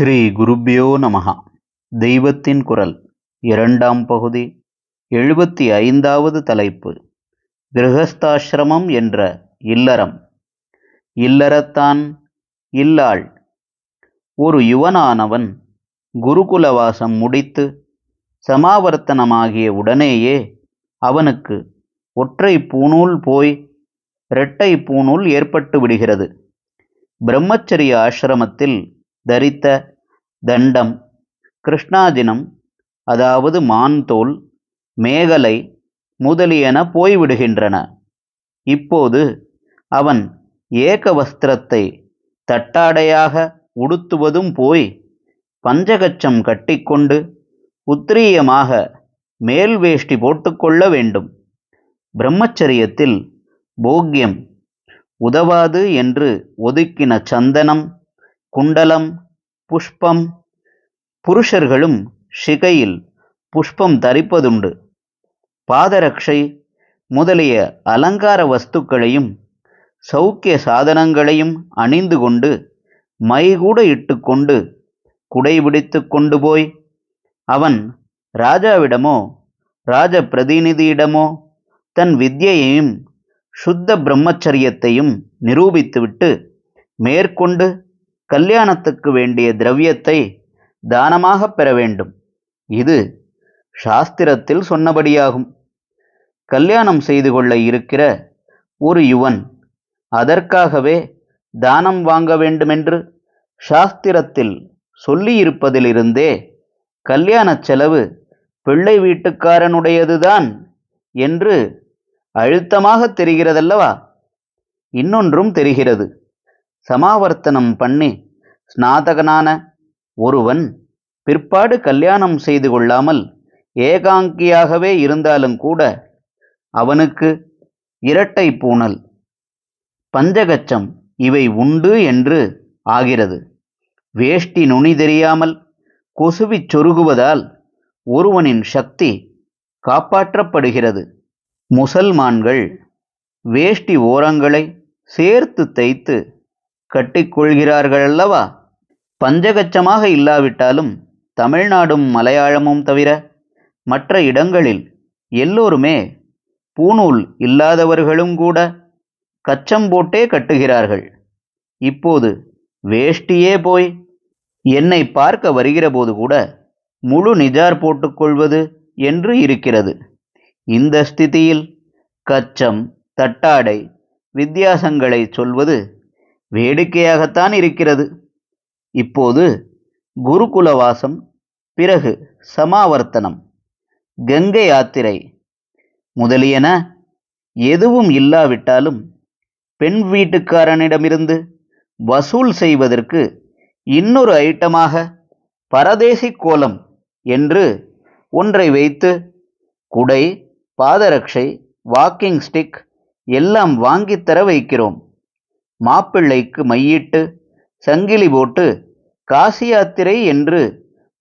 ஸ்ரீ குருப்யோ நமஹ. தெய்வத்தின் குரல் இரண்டாம் பகுதி 75வது தலைப்பு. கிருஹஸ்தாசிரமம் என்ற இல்லறம். இல்லறத்தான் இல்லாள். ஒரு யுவனானவன் குருகுலவாசம் முடித்து சமாவர்த்தனமாகிய உடனேயே அவனுக்கு ஒற்றை பூணூல் போய் இரட்டை பூணூல் ஏற்பட்டு விடுகிறது. பிரம்மச்சரிய ஆசிரமத்தில் தரித்த தண்டம், கிருஷ்ணாஜினம், அதாவது மான்தோல், மேகலை முதலியன போய்விடுகின்றன. இப்போது அவன் ஏக வஸ்திரத்தை தட்டாடையாக உடுத்துவதும் போய் பஞ்சகச்சம் கட்டிக்கொண்டு உத்திரியமாக மேல் வேஷ்டி போட்டுக்கொள்ள வேண்டும். பிரம்மச்சரியத்தில் போக்கியம் உதவாது என்று ஒதுக்கின சந்தனம், குண்டலம், புஷ்பம், புருஷர்களும் சிகையில் புஷ்பம் தரிப்பதுண்டு. பாதரக்ஷை முதலிய அலங்கார வஸ்துக்களையும் சௌக்கிய சாதனங்களையும் அணிந்து கொண்டு மைகூட இட்டுக்கொண்டு குடை பிடித்து கொண்டு போய் அவன் ராஜாவிடமோ ராஜ பிரதிநிதியிடமோ தன் வித்யையையும் சுத்த பிரம்மச்சரியத்தையும் நிரூபித்துவிட்டு மேற்கொண்டு கல்யாணத்துக்கு வேண்டிய திரவியத்தை தானமாக பெற வேண்டும். இது சாஸ்திரத்தில் சொன்னபடியாகும். கல்யாணம் செய்து கொள்ள இருக்கிற ஒரு யுவன் அதற்காகவே தானம் வாங்க வேண்டுமென்று சாஸ்திரத்தில் சொல்லியிருப்பதிலிருந்தே கல்யாண செலவு பிள்ளை வீட்டுக்காரனுடையதுதான் என்று அழுத்தமாக தெரிகிறதல்லவா? இன்னொன்றும் தெரிகிறது. சமாவர்த்தனம் பண்ணி ஸ்நாதகனான ஒருவன் பிற்பாடு கல்யாணம் செய்து கொள்ளாமல் ஏகாங்கியாகவே இருந்தாலும் கூட அவனுக்கு இரட்டை பூணல், பஞ்சகச்சம் இவை உண்டு என்று ஆகிறது. வேஷ்டி நுனி தெரியாமல் கொசுவிச் சொருகுவதால் ஒருவனின் சக்தி காப்பாற்றப்படுகிறது. முசல்மான்கள் வேஷ்டி ஓரங்களை சேர்த்து தைத்து கட்டிக்கொள்கிறார்களல்லவா? பஞ்சகச்சமாக இல்லாவிட்டாலும் தமிழ்நாடும் மலையாளமும் தவிர மற்ற இடங்களில் எல்லோருமே பூணூல் இல்லாதவர்களும் கூட கச்சம் போட்டே கட்டுகிறார்கள். இப்போது வேஷ்டியே போய் என்னை பார்க்க வருகிற போது கூட முழு நிஜார் போட்டுக்கொள்வது என்று இருக்கிறது. இந்த ஸ்திதியில் கச்சம், தட்டாடை வித்தியாசங்களை சொல்வது வேடிக்கையாகத்தான் இருக்கிறது. இப்போது குருகுலவாசம், பிறகு சமாவர்த்தனம், கங்கை யாத்திரை முதலியன எதுவும் இல்லாவிட்டாலும் பெண் வீட்டுக்காரனிடமிருந்து வசூல் செய்வதற்கு இன்னொரு ஐட்டமாக பரதேசி கோலம் என்று ஒன்றை வைத்து குடை, பாதரக்ஷை, வாக்கிங் ஸ்டிக் எல்லாம் வாங்கித்தர வைக்கிறோம். மாப்பிள்ளைக்கு மையிட்டு சங்கிலி போட்டு காசி யாத்திரை என்று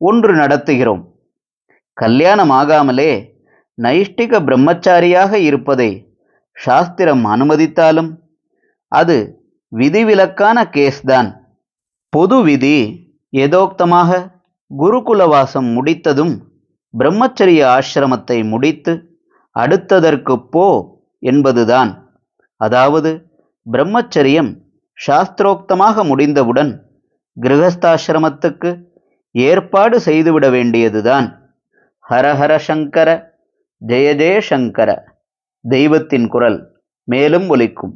ஒன்று நடத்துகிறோம். கல்யாணமாகாமலே நைஷ்டிக பிரம்மச்சாரியாக இருப்பதை சாஸ்திரம் அனுமதித்தாலும் அது விதிவிலக்கான கேஸ்தான். பொது விதி யதோக்தமாக குருகுலவாசம் முடித்ததும் பிரம்மச்சரிய ஆசிரமத்தை முடித்து அடுத்ததற்கு போ என்பதுதான். அதாவது பிரம்மச்சரியம் சாஸ்திரோக்தமாக முடிந்தவுடன் கிருஹஸ்தாசிரமத்துக்கு ஏற்பாடு செய்துவிட வேண்டியதுதான். ஹரஹர சங்கர, ஜெய ஜெய சங்கர. தெய்வத்தின் குரல் மேலும் ஒலிக்கும்.